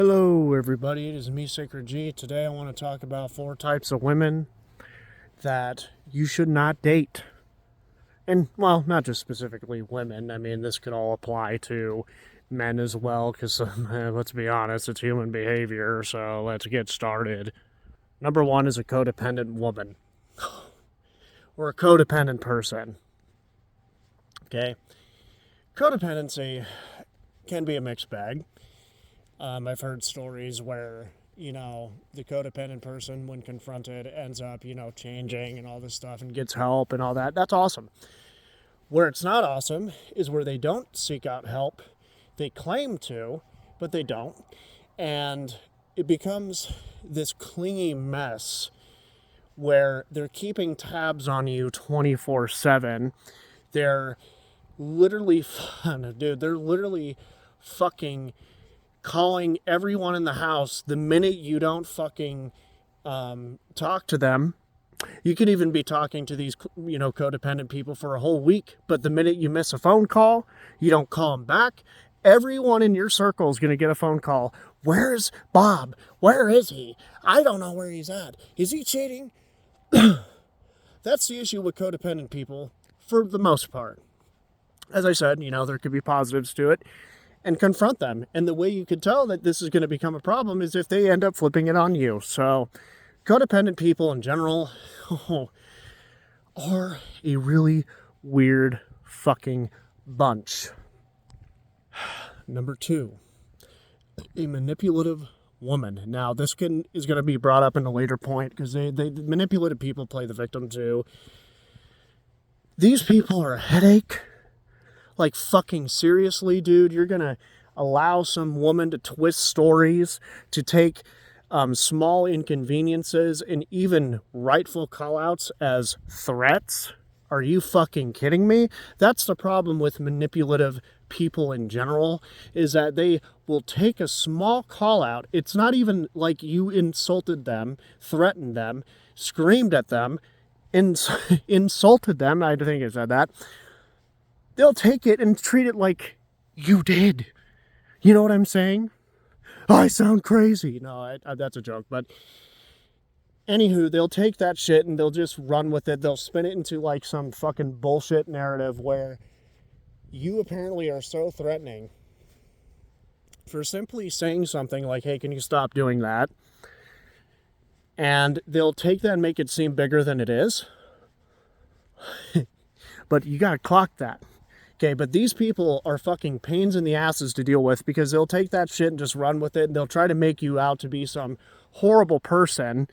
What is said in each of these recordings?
Hello everybody, it is me, Sacred G. Today I want to talk about 4 types of women that you should not date. And, well, not just specifically women. I mean, this could all apply to men as well, because, let's be honest, it's human behavior, so let's get started. Number 1 is a codependent woman. Or a codependent person. Okay? Codependency can be a mixed bag. I've heard stories where, the codependent person, when confronted, ends up, changing and all this stuff and gets help and all that. That's awesome. Where it's not awesome is where they don't seek out help. They claim to, but they don't. And it becomes this clingy mess where they're keeping tabs on you 24/7. They're literally, they're literally fucking calling everyone in the house the minute you don't fucking talk to them. You could even be talking to these, codependent people for a whole week, but the minute you miss a phone call, you don't call them back. Everyone in your circle is going to get a phone call. Where's Bob? Where is he? I don't know where he's at. Is he cheating? That's the issue with codependent people for the most part. As I said, there could be positives to it. And confront them. And the way you can tell that this is going to become a problem is if they end up flipping it on you. So, codependent people in general are a really weird fucking bunch. Number 2, a manipulative woman. Now, this is going to be brought up in a later point because they manipulative people play the victim too. These people are a headache. Like, fucking seriously, dude, you're gonna allow some woman to twist stories, to take small inconveniences and even rightful callouts as threats? Are you fucking kidding me? That's the problem with manipulative people in general, is that they will take a small call out. It's not even like you insulted them, threatened them, screamed at them, insulted them. I think I said that. They'll take it and treat it like you did. You know what I'm saying? I sound crazy. No, that's a joke. But anywho, they'll take that shit and they'll just run with it. They'll spin it into like some fucking bullshit narrative where you apparently are so threatening for simply saying something like, hey, can you stop doing that? And they'll take that and make it seem bigger than it is. But you gotta clock that. Okay, but these people are fucking pains in the asses to deal with because they'll take that shit and just run with it, and they'll try to make you out to be some horrible person,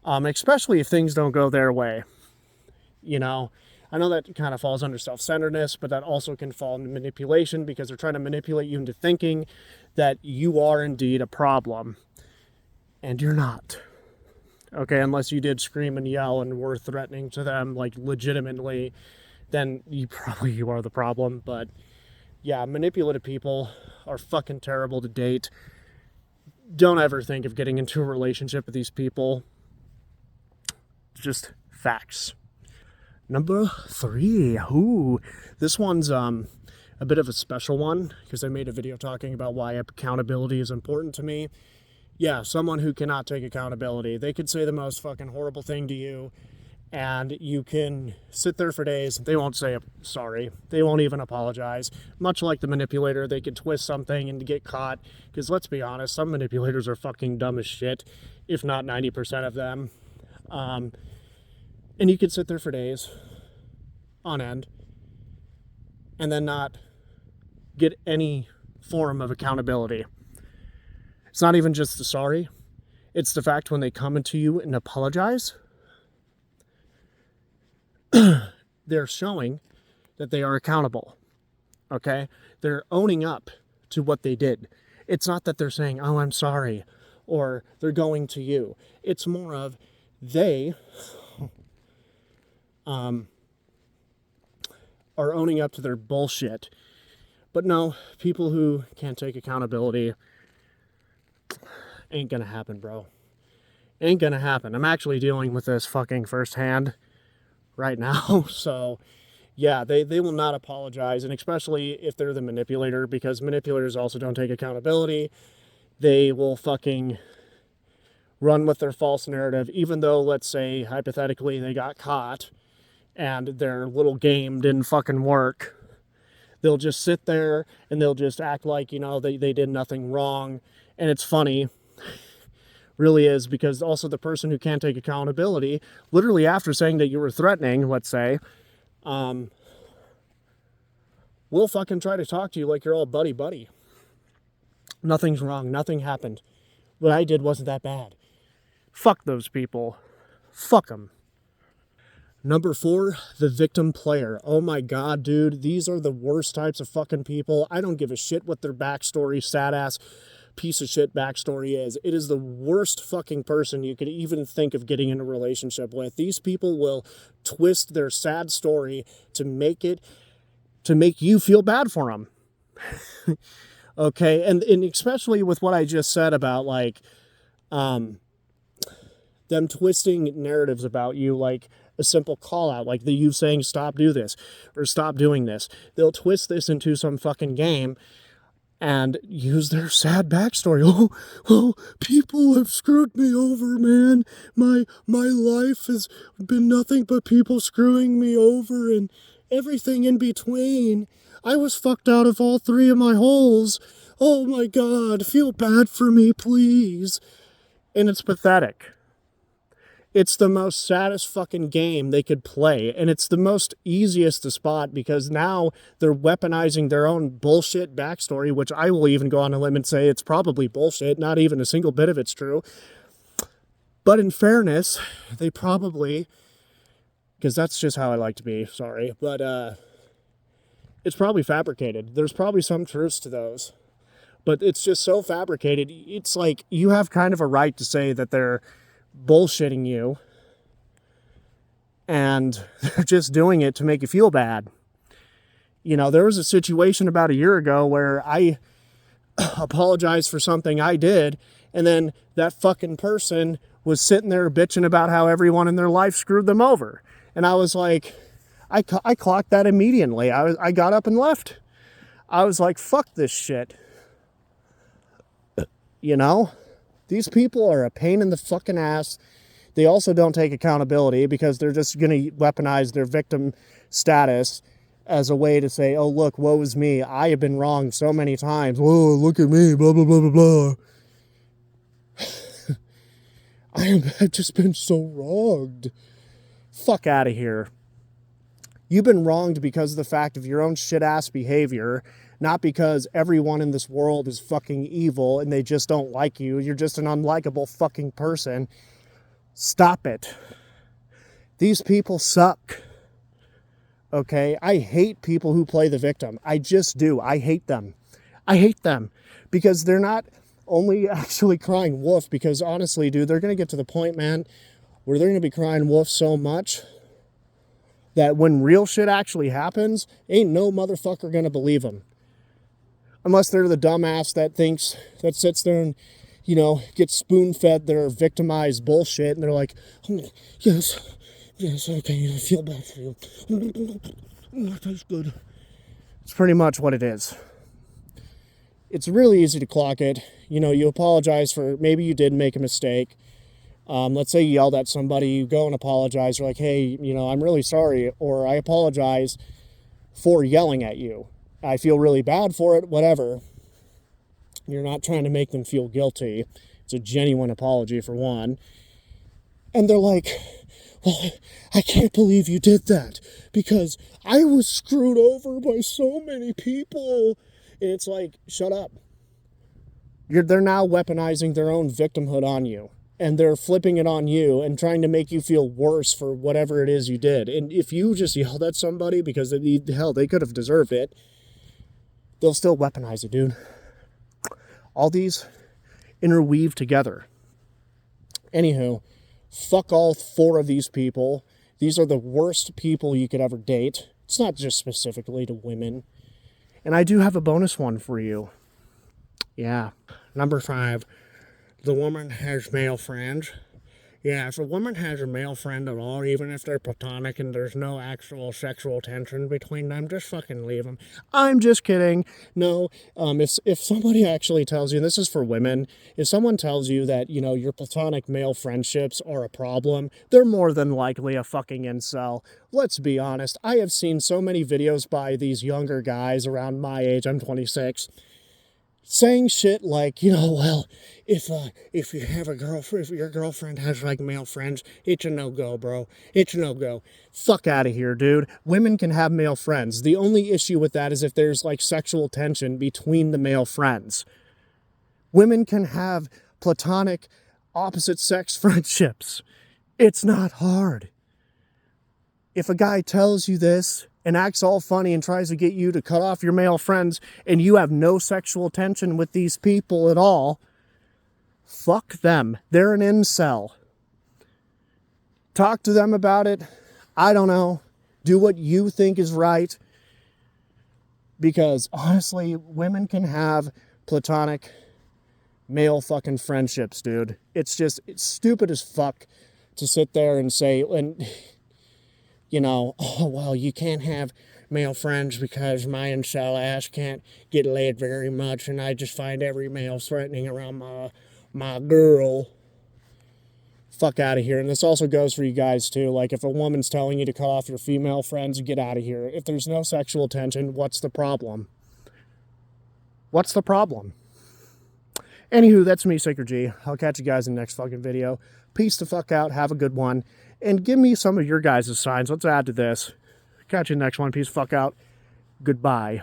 especially if things don't go their way. I know that kind of falls under self-centeredness, but that also can fall into manipulation because they're trying to manipulate you into thinking that you are indeed a problem, and you're not. Okay, unless you did scream and yell and were threatening to them, like, legitimately, then you are the problem. But yeah, manipulative people are fucking terrible to date. Don't ever think of getting into a relationship with these people. Just facts. Number 3. This one's a bit of a special one because I made a video talking about why accountability is important to me. Yeah, someone who cannot take accountability. They could say the most fucking horrible thing to you, and you can sit there for days. They won't say sorry. They won't even apologize. Much like the manipulator, they could twist something and get caught. Because let's be honest, some manipulators are fucking dumb as shit, if not 90% of them. And you could sit there for days on end and then not get any form of accountability. It's not even just the sorry. It's the fact when they come into you and apologize, they're showing that they are accountable. Okay? They're owning up to what they did. It's not that they're saying, oh, I'm sorry, or they're going to you. It's more of they are owning up to their bullshit. But no, people who can't take accountability, ain't gonna happen, bro. Ain't gonna happen. I'm actually dealing with this fucking firsthand right now. So yeah, they will not apologize. And especially if they're the manipulator, because manipulators also don't take accountability. they will fucking run with their false narrative, even though, let's say, hypothetically, they got caught and their little game didn't fucking work. They'll just sit there and they'll just act like, they did nothing wrong. And it's funny, really is, because also the person who can't take accountability, literally after saying that you were threatening, let's say, will fucking try to talk to you like you're all buddy-buddy. Nothing's wrong. Nothing happened. What I did wasn't that bad. Fuck those people. Fuck them. Number 4, the victim player. Oh my God, dude. These are the worst types of fucking people. I don't give a shit what their backstory, sad ass piece of shit backstory is. It is the worst fucking person you could even think of getting in a relationship with. These people will twist their sad story to make you feel bad for them. Okay, and especially with what I just said about like them twisting narratives about you, like a simple call out, like you saying stop do this or stop doing this. They'll twist this into some fucking game and use their sad backstory. Oh, people have screwed me over, man. My life has been nothing but people screwing me over and everything in between. I was fucked out of all 3 of my holes. Oh my God, feel bad for me, please. And it's pathetic. It's the most saddest fucking game they could play. And it's the most easiest to spot because now they're weaponizing their own bullshit backstory, which I will even go on a limb and say it's probably bullshit. Not even a single bit of it's true. But in fairness, they probably, because that's just how I like to be, sorry, but it's probably fabricated. There's probably some truths to those. But it's just so fabricated. It's like you have kind of a right to say that they're bullshitting you and they're just doing it to make you feel bad. There was a situation about a year ago where I apologized for something I did, and then that fucking person was sitting there bitching about how everyone in their life screwed them over. And I was like, I clocked that immediately. I got up and left. I was like, fuck this shit. These people are a pain in the fucking ass. They also don't take accountability because they're just going to weaponize their victim status as a way to say, oh, look, woe is me. I have been wronged so many times. Whoa, look at me, blah, blah, blah, blah, blah. I've just been so wronged. Fuck out of here. You've been wronged because of the fact of your own shit-ass behavior, not because everyone in this world is fucking evil and they just don't like you. You're just an unlikable fucking person. Stop it. These people suck. Okay? I hate people who play the victim. I just do. I hate them. I hate them because they're not only actually crying wolf, because honestly, dude, they're going to get to the point, man, where they're going to be crying wolf so much that when real shit actually happens, ain't no motherfucker going to believe them. Unless they're the dumbass that sits there and, gets spoon-fed their victimized bullshit, and they're like, oh, yes, okay, I feel bad for you. That's good. It's pretty much what it is. It's really easy to clock it. You apologize for, maybe you did make a mistake. Let's say you yelled at somebody, you go and apologize. You're like, hey, I'm really sorry, or I apologize for yelling at you. I feel really bad for it, whatever. You're not trying to make them feel guilty. It's a genuine apology, for one. And they're like, well, I can't believe you did that because I was screwed over by so many people. And it's like, shut up. They're now weaponizing their own victimhood on you. And they're flipping it on you and trying to make you feel worse for whatever it is you did. And if you just yelled at somebody because they could have deserved it, they'll still weaponize it, dude. All these interweave together. Anywho, fuck all 4 of these people. These are the worst people you could ever date. It's not just specifically to women. And I do have a bonus one for you. Yeah. Number 5. The woman has male friends. Yeah, if a woman has a male friend at all, even if they're platonic and there's no actual sexual tension between them, just fucking leave them. I'm just kidding. No, if somebody actually tells you, and this is for women, if someone tells you that, you know, your platonic male friendships are a problem, they're more than likely a fucking incel. Let's be honest. I have seen so many videos by these younger guys around my age, I'm 26, saying shit like, you know, well, if you have a girlfriend, if your girlfriend has like male friends, it's a no-go, bro. It's a no-go. Fuck out of here, dude. Women can have male friends. The only issue with that is if there's like sexual tension between the male friends. Women can have platonic opposite sex friendships. It's not hard. If a guy tells you this and acts all funny and tries to get you to cut off your male friends and you have no sexual tension with these people at all, fuck them. They're an incel. Talk to them about it. I don't know. Do what you think is right. Because honestly, women can have platonic male fucking friendships, dude. It's stupid as fuck to sit there and say, and you know, oh, well, you can't have male friends because my incel ass can't get laid very much, and I just find every male threatening around my girl. Fuck out of here. And this also goes for you guys, too. Like, if a woman's telling you to cut off your female friends, get out of here. If there's no sexual tension, what's the problem? What's the problem? Anywho, that's me, Sacred G. I'll catch you guys in the next fucking video. Peace the fuck out. Have a good one. And give me some of your guys' signs. Let's add to this. Catch you next one. Peace the fuck out. Goodbye.